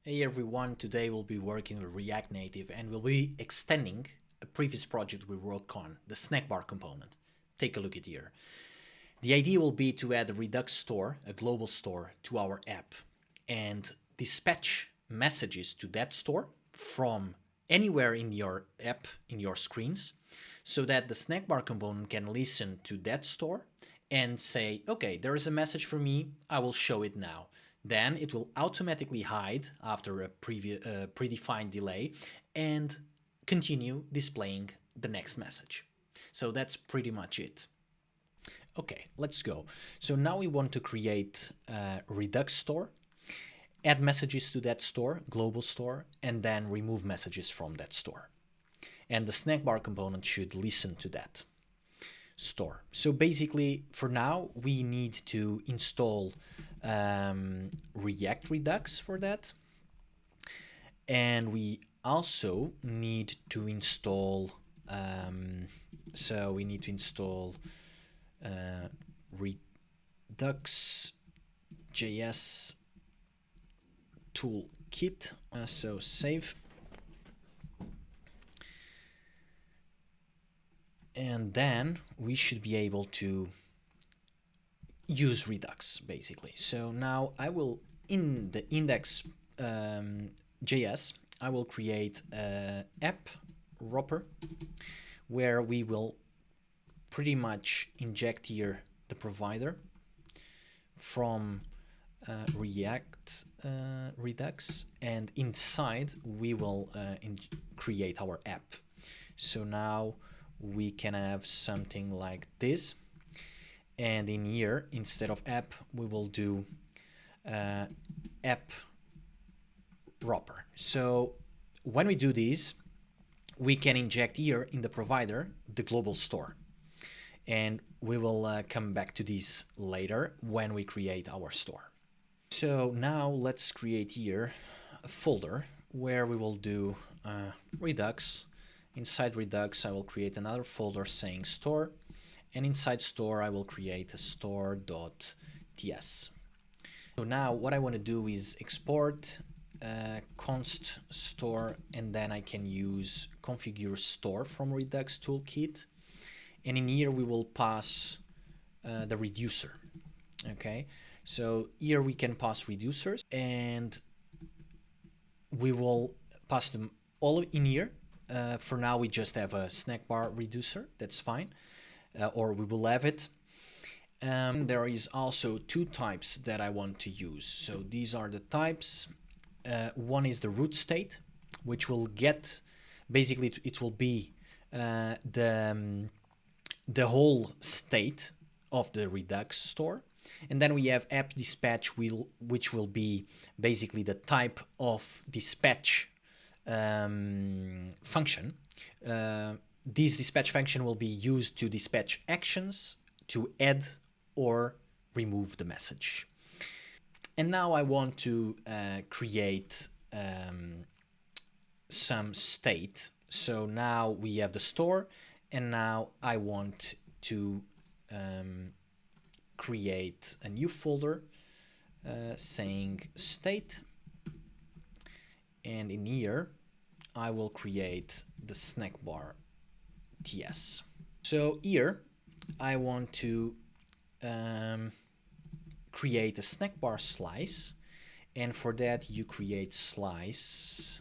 Hey everyone, today we'll be working with React Native and we'll be extending a previous project we worked on, the snackbar component. Take a look at here. The idea will be to add a redux store, a global store, to our app and dispatch messages to that store from anywhere in your app, in your screens, so that the snackbar component can listen to that store and say, okay, there is a message for me, I will show it now. Then it will automatically hide after a predefined delay and continue displaying the next message. So that's pretty much it. Okay, let's go. So now we want to create a redux store, add messages to that store, global store, and then remove messages from that store. And the snackbar component should listen to that store. So basically, for now, we need to install React Redux for that. And we also need to install, Redux.js toolkit. So save. And then we should be able to use Redux basically. So now I will, in the index JS, I will create a app wrapper where we will pretty much inject here the provider from React Redux, and inside we will create our app. So now we can have something like this, and in here, instead of app, we will do app wrapper. So when we do this, we can inject here in the provider the global store, and we will come back to this later when we create our store. So now let's create here a folder where we will do Redux. Inside Redux, I will create another folder saying store, and inside store, I will create a store.ts. So now what I want to do is export const store, and then I can use configure store from Redux toolkit. And in here, we will pass the reducer. Okay, so here we can pass reducers, and we will pass them all in here. For now, we just have a snackbar reducer. That's fine. Or we will have it. There is also two types that I want to use. So these are the types. One is the root state, which will get, basically it will be the whole state of the Redux store. And then we have app dispatch, which will be basically the type of dispatch function. This dispatch function will be used to dispatch actions, to add or remove the message. And now I want to create some state. So now we have the store, and now I want to create a new folder saying state. And in here, I will create the snackbar TS. So here I want to create a snackbar slice, and for that you create slice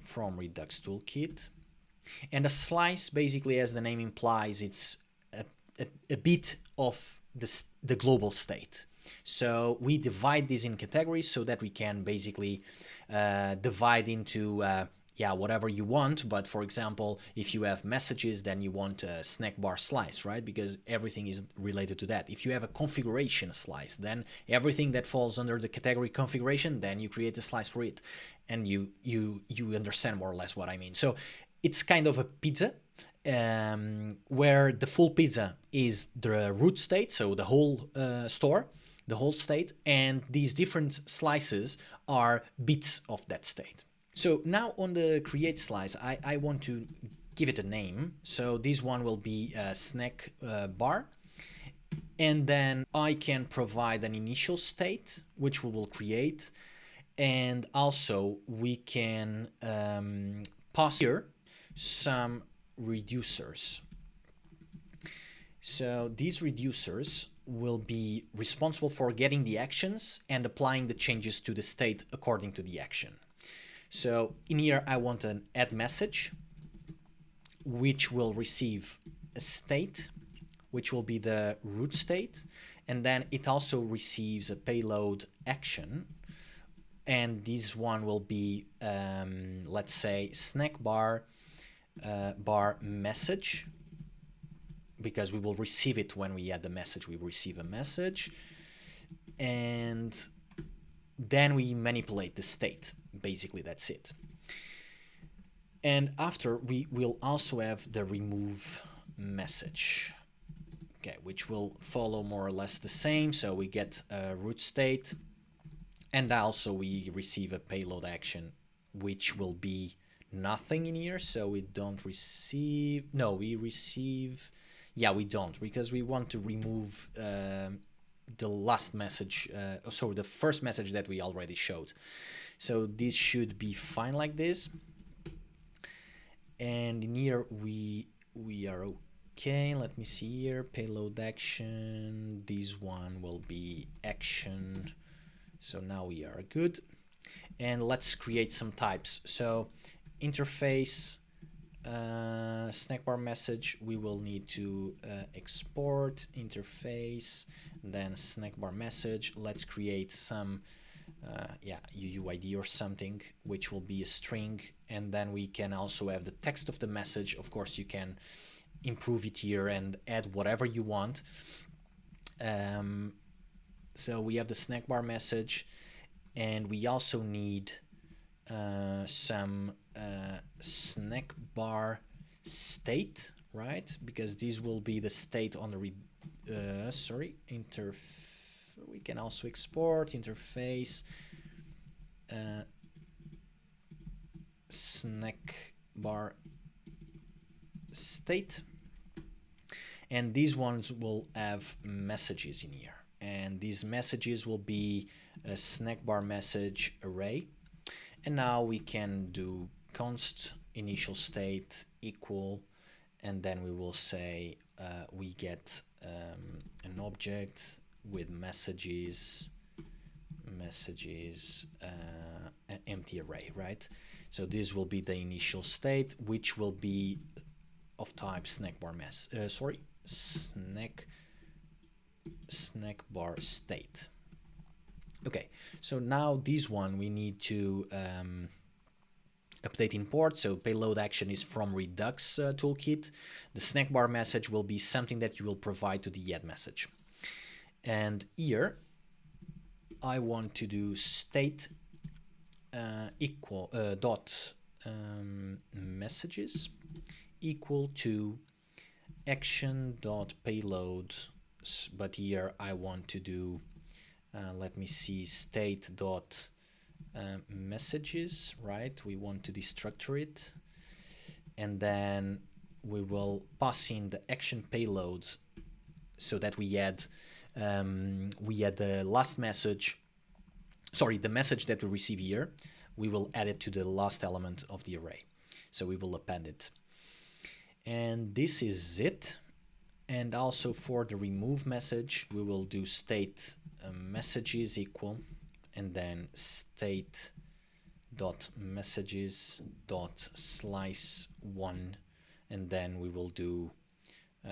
from Redux toolkit. And a slice, basically, as the name implies, it's a bit of the global state. So we divide this in categories so that we can basically divide into whatever you want. But for example, if you have messages, then you want a snackbar slice, right? Because everything is related to that. If you have a configuration slice, then everything that falls under the category configuration, then you create a slice for it. And you understand more or less what I mean. So it's kind of a pizza, where the full pizza is the root state, so the whole store, the whole state, and these different slices are bits of that state. So now on the create slice, I want to give it a name. So this one will be a snack bar. And then I can provide an initial state, which we will create. And also we can pass here some reducers. So these reducers will be responsible for getting the actions and applying the changes to the state according to the action. So in here I want an add message, which will receive a state, which will be the root state, and then it also receives a payload action, and this one will be let's say snackbar bar message, because we will receive it when we add the message. We receive a message, and then we manipulate the state. Basically, that's it. And after, we will also have the remove message, okay, which will follow more or less the same. So we get a root state, and also we receive a payload action, which will be nothing in here. So we don't receive, no, we receive, yeah, we don't, because we want to remove the last message, so the first message that we already showed. So this should be fine like this. And in here we are okay. Let me see here, payload action, this one will be action. So now we are good. And let's create some types. So interface snackbar message, we will need to export interface, then snackbar message. Let's create some UUID or something, which will be a string, and then we can also have the text of the message. Of course, you can improve it here and add whatever you want. So we have the snackbar message, and we also need some snackbar state, right? Because this will be the state on the we can also export interface snackbar state, and these ones will have messages in here, and these messages will be a snackbar message array. And now we can do const initial state equal, and then we will say we get an object with messages, an empty array, right? So this will be the initial state, which will be of type snackbar snackbar state. Okay, so now this one we need to update import. So payload action is from redux toolkit. The snackbar message will be something that you will provide to the add message. And here I want to do state equal dot messages equal to action dot payload, but here I want to do let me see, state dot messages, right? We want to destructure it, and then we will pass in the action payload so that we add the last message, sorry, the message that we receive here, we will add it to the last element of the array. So we will append it. And this is it. And also for the remove message, we will do state messages equal, and then state dot messages dot slice one, and then we will do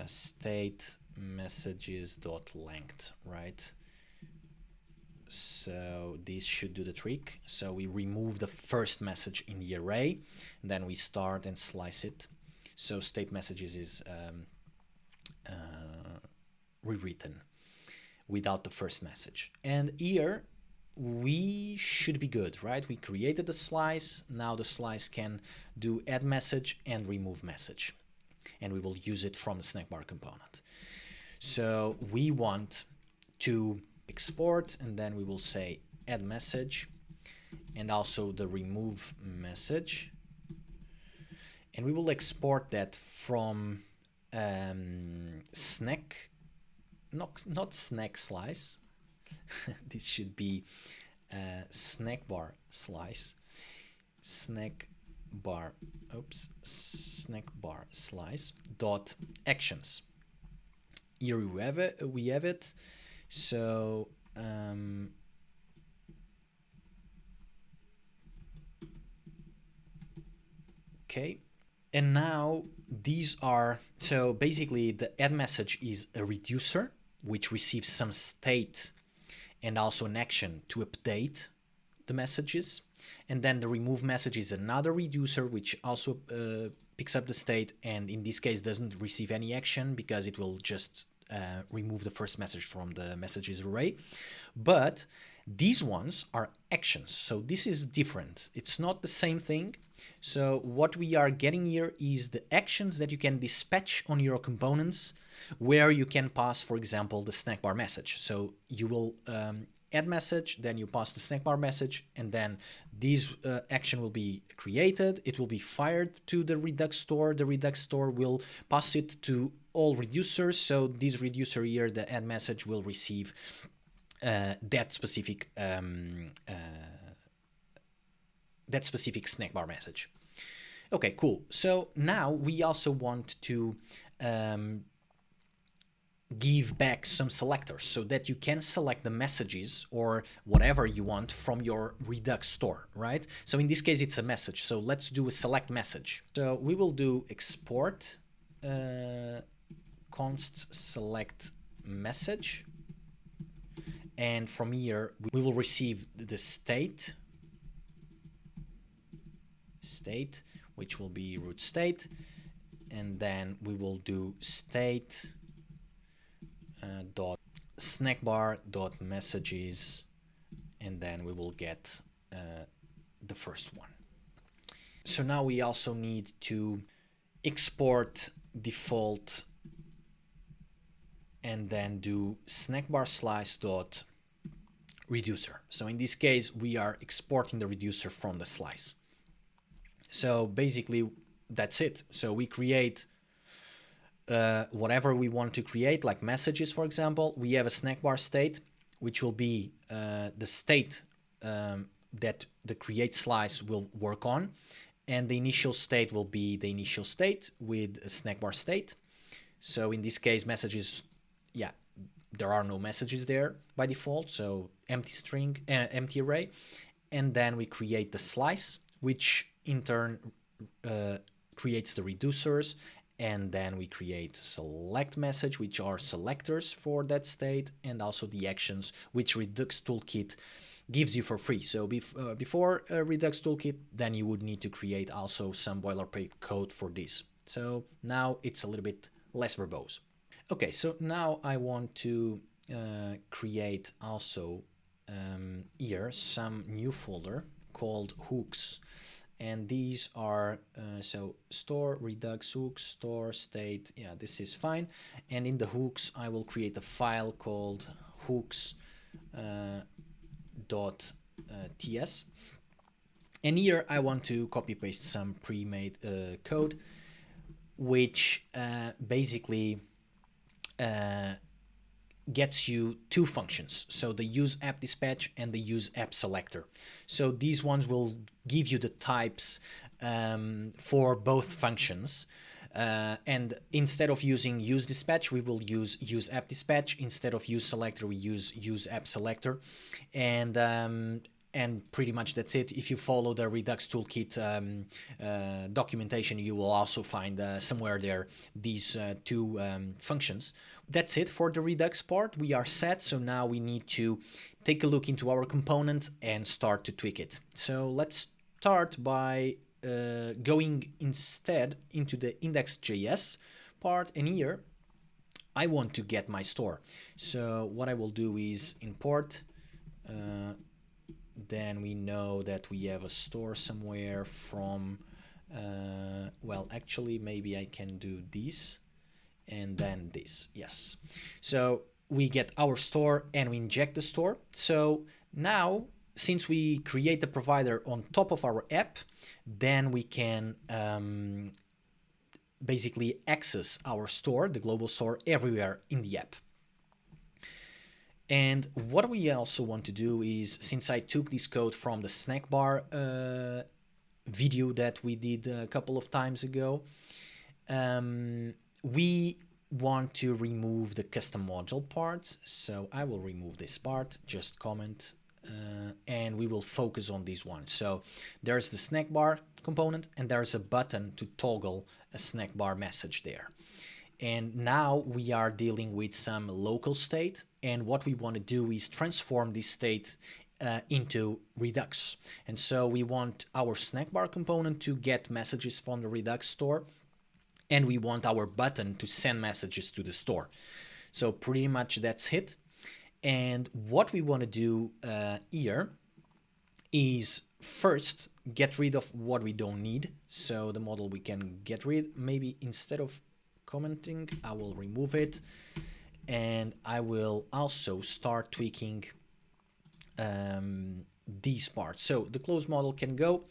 state messages dot length, right? So this should do the trick. So we remove the first message in the array, then we start and slice it. So state messages is rewritten without the first message. And here we should be good, right? We created the slice. Now the slice can do add message and remove message, and we will use it from the snackbar component. So we want to export, and then we will say add message and also the remove message, and we will export that from snack, not snack slice. This should be snackbar slice, snackbar slice dot actions. Here we have it. So okay, and now these are, so basically the add message is a reducer which receives some state and also an action to update the messages, and then the remove message is another reducer which also picks up the state, and in this case doesn't receive any action because it will just remove the first message from the messages array. But these ones are actions, so this is different. It's not the same thing. So what we are getting here is the actions that you can dispatch on your components, where you can pass, for example, the snackbar message. So you will add message, then you pass the snackbar message, and then this action will be created. It will be fired to the Redux store. The Redux store will pass it to all reducers. So this reducer here, the add message, will receive that specific snackbar message. Okay, cool. So now we also want to give back some selectors so that you can select the messages or whatever you want from your Redux store, right? So in this case, it's a message. So let's do a select message. So we will do export const select message. And from here, we will receive the state, which will be root state. And then we will do state dot snackbar dot messages, and then we will get the first one. So now we also need to export default and then do snackbar slice dot reducer. So in this case, we are exporting the reducer from the slice. So basically that's it. So we create whatever we want to create, like messages, for example. We have a snackbar state, which will be the state that the create slice will work on, and the initial state will be the initial state with a snackbar state. So in this case, messages, yeah, there are no messages there by default, so empty string, empty array, and then we create the slice, which in turn creates the reducers. And then we create select message, which are selectors for that state, and also the actions, which Redux Toolkit gives you for free. So before Redux Toolkit, then you would need to create also some boilerplate code for this. So now it's a little bit less verbose. Okay, so now I want to create also here some new folder called hooks. And these are, so store, Redux, hooks, store, state, yeah, this is fine. And in the hooks, I will create a file called hooks .ts. And here I want to copy paste some pre-made code, which basically gets you two functions, so the use app dispatch and the use app selector. So these ones will give you the types for both functions, and instead of using use dispatch, we will use app dispatch. Instead of use selector, we use app selector, and pretty much that's it. If you follow the Redux Toolkit documentation, you will also find somewhere there these two functions. That's it for the Redux part. We are set, so now we need to take a look into our component and start to tweak it. So let's start by going instead into the index.js part, and here I want to get my store. So what I will do is import, then we know that we have a store somewhere from, well, actually maybe I can do this and then this, yes. So we get our store and we inject the store. So now, since we create the provider on top of our app, then we can basically access our store, the global store, everywhere in the app. And what we also want to do is, since I took this code from the snackbar video that we did a couple of times ago, we want to remove the custom module part. So I will remove this part, just comment, and we will focus on this one. So there's the snackbar component, and there's a button to toggle a snackbar message there. And now we are dealing with some local state, and what we want to do is transform this state into Redux. And so we want our snackbar component to get messages from the Redux store, and we want our button to send messages to the store. So pretty much that's it. And what we want to do here is first get rid of what we don't need. So the model we can get rid, maybe instead of commenting, I will remove it, and I will also start tweaking these parts. So the closed model can go.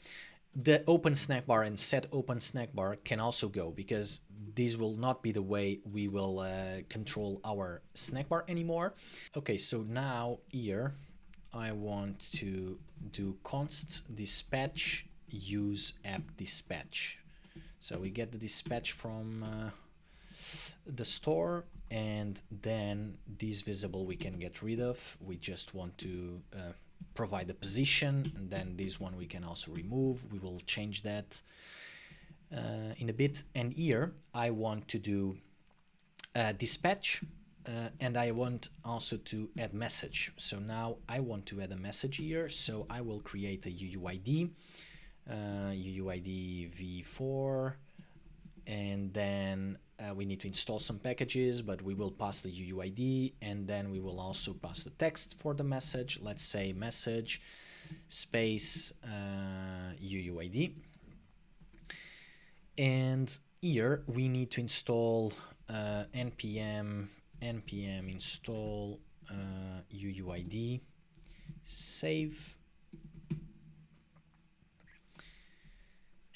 The open snackbar and set open snackbar can also go, because this will not be the way we will control our snackbar anymore. Okay, so now here I want to do const dispatch use app dispatch. So we get the dispatch from the store, and then this visible we can get rid of. We just want to provide the position, and then this one we can also remove. We will change that in a bit. And here I want to do dispatch, and I want also to add message. So now I want to add a message here, so I will create a UUID, UUID v4, and then we need to install some packages, but we will pass the UUID, and then we will also pass the text for the message. Let's say message space UUID. And here we need to install npm install UUID, save.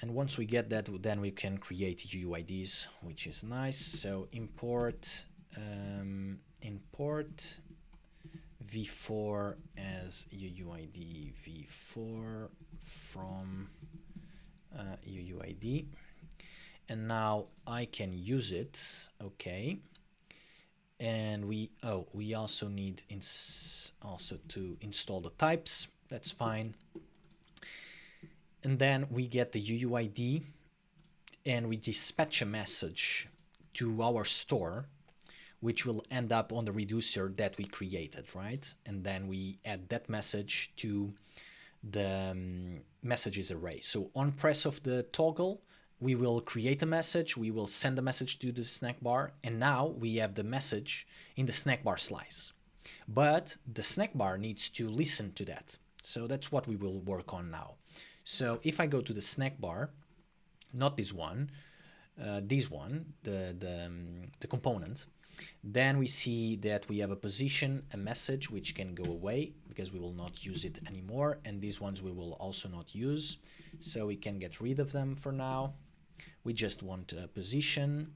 And once we get that, then we can create UUIDs, which is nice. So import import v4 as UUID v4 from UUID, and now I can use it. Okay, and we also need also to install the types. That's fine. And then we get the UUID, and we dispatch a message to our store, which will end up on the reducer that we created, right? And then we add that message to the messages array. So on press of the toggle, we will create a message, we will send the message to the snackbar, and now we have the message in the snackbar slice. But the snackbar needs to listen to that. So that's what we will work on now. So if I go to the snackbar, not this one, this one, the component, then we see that we have a position, a message, which can go away because we will not use it anymore, and these ones we will also not use, so we can get rid of them for now. We just want a position.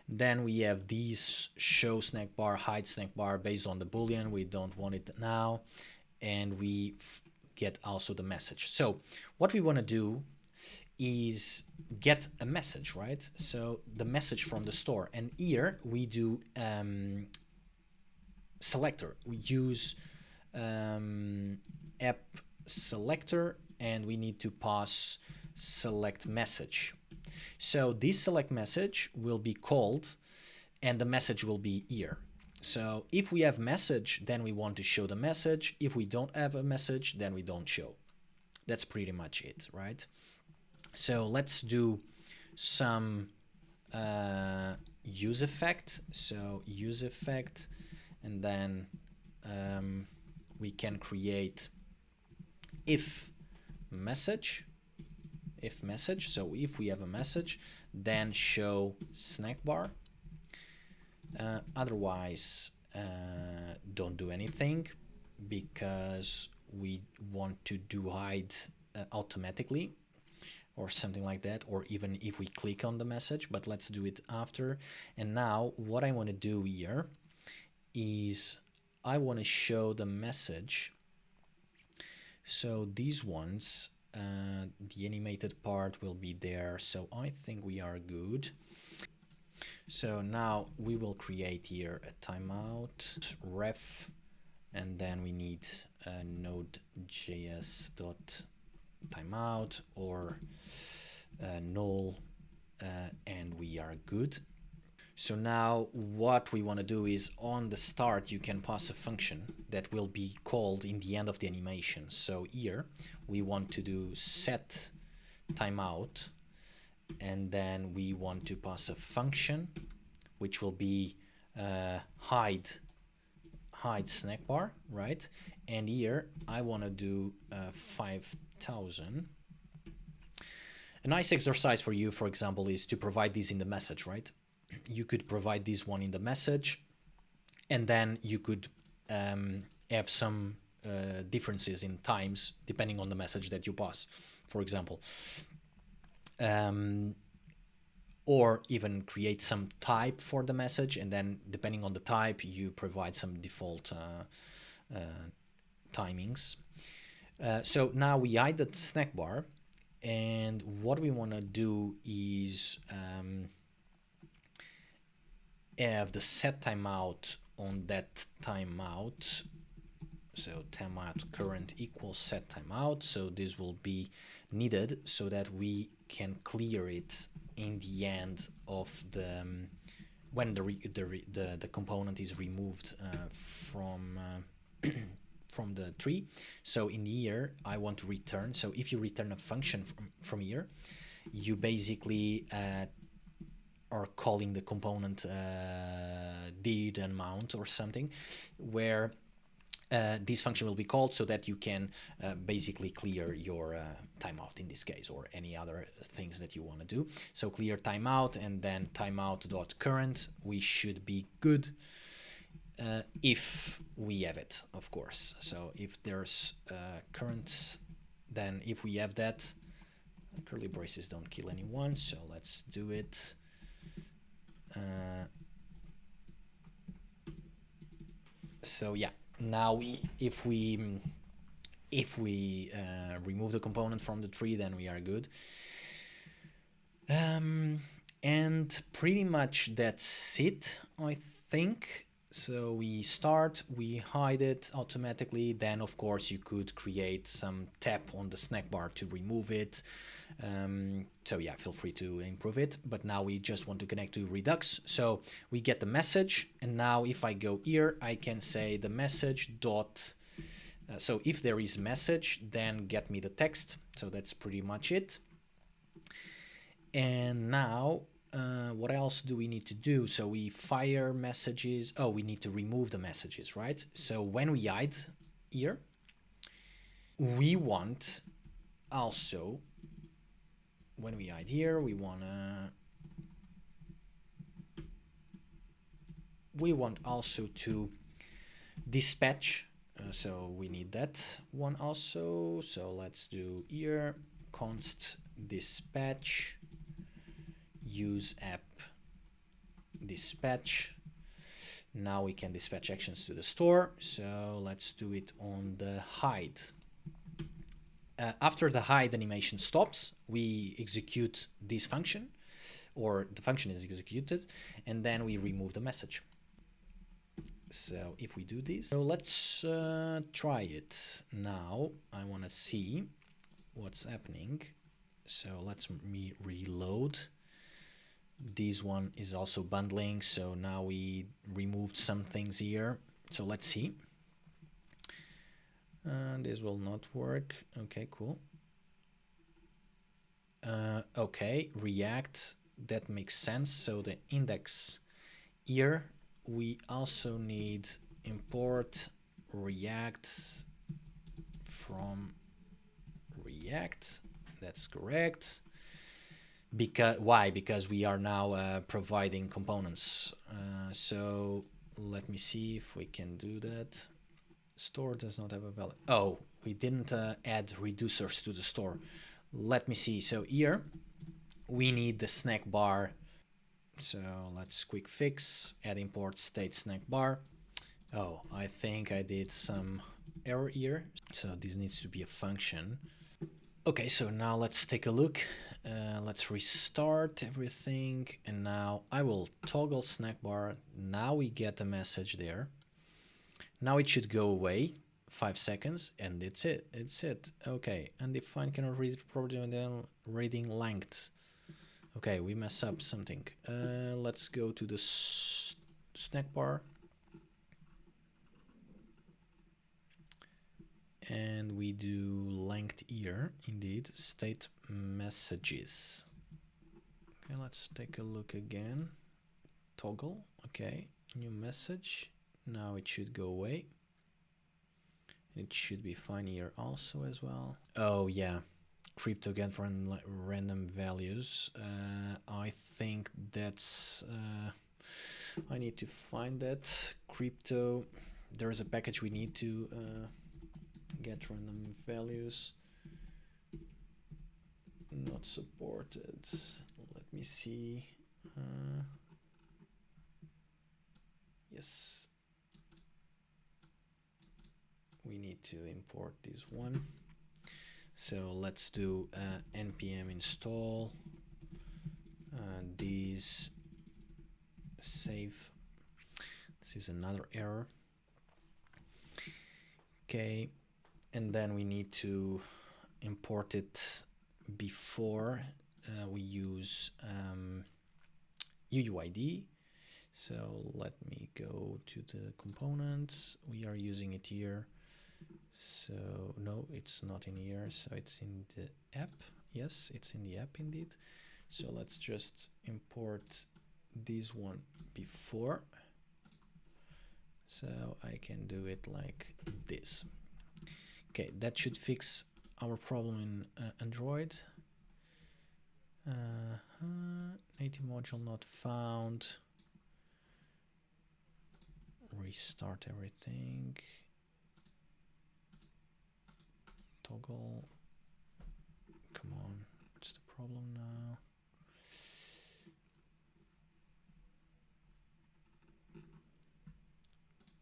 Then we have these show snackbar, hide snackbar based on the boolean. We don't want it now, and we get also the message. So what we want to do is get a message, right? So the message from the store, and here we do selector. We use app selector, and we need to pass select message. So this select message will be called, and the message will be here. So if we have message, then we want to show the message. If we don't have a message, then we don't show. That's pretty much it, right? So let's do some use effect. So use effect, and then we can create if message. So if we have a message, then show snackbar. Otherwise, don't do anything, because we want to do hide automatically or something like that, or even if we click on the message, but let's do it after. And now what I want to do here is I want to show the message. So these ones, the animated part will be there. So I think we are good. So now we will create here a timeout ref, and then we need a node.js.timeout or null, and we are good. So now what we want to do is on the start you can pass a function that will be called in the end of the animation. So here we want to do set timeout, and then we want to pass a function which will be hide snackbar, right? And here I want to do 5,000. A nice exercise for you, for example, is to provide this in the message, right? You could provide this one in the message, and then you could have some differences in times depending on the message that you pass, for example. Or even create some type for the message, and then depending on the type you provide some default timings. So now we hide the snack bar, and what we want to do is have the set timeout on that timeout. So timeout current equals set timeout. So this will be needed so that we can clear it in the end of the when the component is removed from from the tree. So in here I want to return. So if you return a function from here, you basically are calling the component did and mount or something, where this function will be called so that you can basically clear your timeout in this case, or any other things that you want to do. So clear timeout, and then timeout.current. We should be good if we have it, of course. So if there's current, then if we have that, curly braces don't kill anyone. So let's do it. So yeah, now if we remove the component from the tree, then we are good. And pretty much that's it, I think. So we start, we hide it automatically. Then of course you could create some tap on the snack bar to remove it. So yeah, feel free to improve it. But now we just want to connect to Redux. So we get the message, and now if I go here, I can say the message dot. So if there is message, then get me the text. So that's pretty much it. And now what else do we need to do? So we fire messages. Oh, we need to remove the messages, right? So when we hide here, we want also, when we hide here, we want also to dispatch. So we need that one also. So let's do here const dispatch use app dispatch. Now we can dispatch actions to the store. So let's do it on the hide. After the hide animation stops, we execute this function, or the function is executed, and then we remove the message. So if we do this, so let's try it now. I want to see what's happening. So let's reload. This one is also bundling, so now we removed some things here. So let's see. This will not work. Okay, cool. Okay, React, that makes sense. So the index here, we also need import React from React. That's correct. Why? Because we are now providing components. So let me see if we can do that. Store does not have a value. Oh, we didn't add reducers to the store. Let me see. So here we need the snack bar. So let's quick fix, add import state snack bar. Oh, I think I did some error here. So this needs to be a function. Okay, so now let's take a look. Let's restart everything. And now I will toggle snackbar. Now we get a message there. Now it should go away. 5 seconds, and it's it. It's it. Okay, undefined cannot read property and then reading length. Okay, we mess up something. Let's go to the snackbar. And we do length here, indeed, state messages. Okay, let's take a look again. Toggle, okay, new message. Now it should go away. It should be fine here also as well. Oh yeah, crypto again for random values. I think that's, I need to find that. Crypto, there is a package we need to get random values. Not supported. Let me see. Yes. We need to import this one. So let's do npm install these save. This is another error. Okay, and then we need to import it before we use UUID. So let me go to the components. We are using it here. So no, it's not in here, so it's in the app. Yes, it's in the app indeed. So let's just import this one before. So I can do it like this. Okay, that should fix our problem in Android. Native module not found. Restart everything. Toggle. Come on, what's the problem now?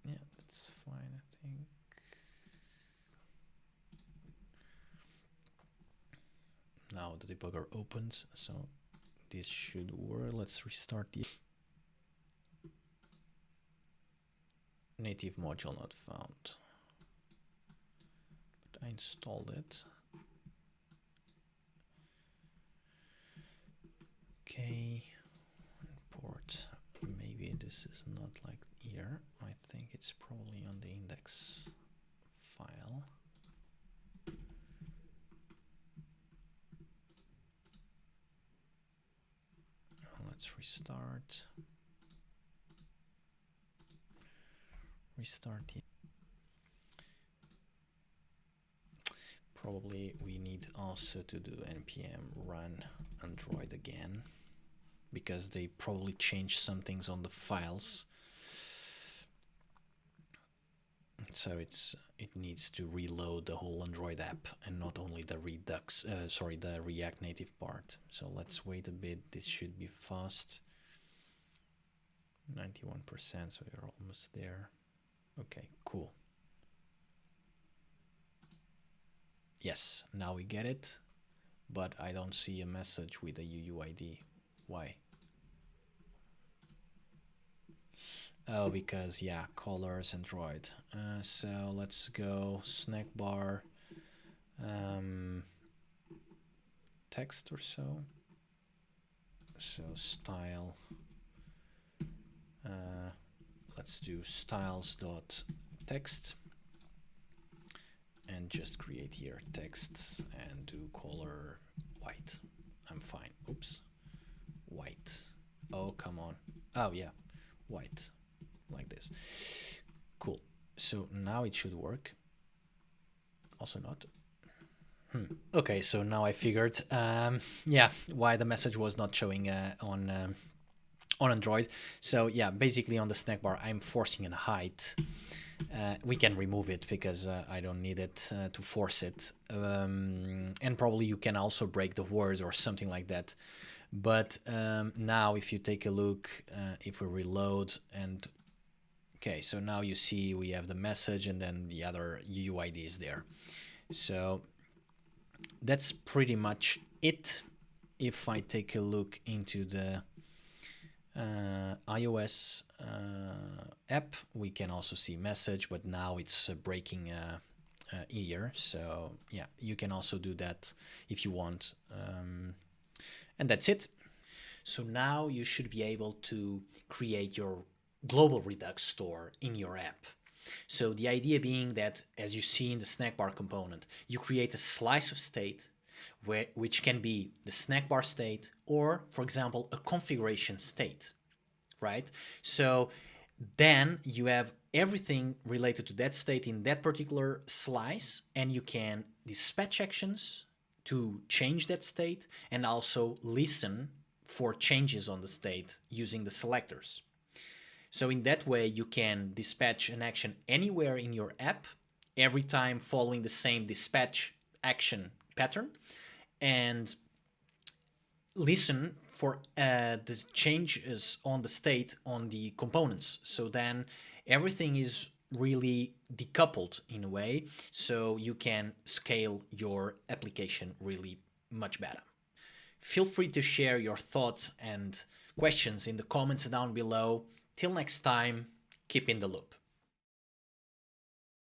Yeah, that's fine, I think. Now the debugger opens, so this should work. Let's restart the native module not found. But I installed it. Okay, import. Maybe this is not like here. I think it's probably on the index file. Let's restart. Restart the. Probably we need also to do npm run Android again, because they probably changed some things on the files. So it needs to reload the whole Android app and not only the Redux, the React Native part. So let's wait a bit. This should be fast. 91%, so we're almost there. Okay, cool. Yes, now we get it, but I don't see a message with a UUID. Why? Oh, because yeah, colors Android. So let's go snackbar text or so. So style. Let's do styles.text and just create here texts and do color white. I'm fine. Oops. White. Oh, come on. Oh yeah, white. Like this. Cool. So now it should work. Also not. Okay, so now I figured, yeah, why the message was not showing on Android. So yeah, basically on the snackbar, I'm forcing a height. We can remove it because I don't need it to force it. And probably you can also break the words or something like that. But now if you take a look, if we reload and Okay, so now you see we have the message and then the other UUID is there. So that's pretty much it. If I take a look into the iOS app, we can also see message, but now it's breaking here. So yeah, you can also do that if you want. And that's it. So now you should be able to create your global Redux store in your app. So the idea being that, as you see in the snackbar component, you create a slice of state which can be the snackbar state or, for example, a configuration state, right? So then you have everything related to that state in that particular slice, and you can dispatch actions to change that state and also listen for changes on the state using the selectors. So in that way, you can dispatch an action anywhere in your app, every time following the same dispatch action pattern, and listen for the changes on the state on the components. So then everything is really decoupled in a way, so you can scale your application really much better. Feel free to share your thoughts and questions in the comments down below. Till next time, keep in the loop.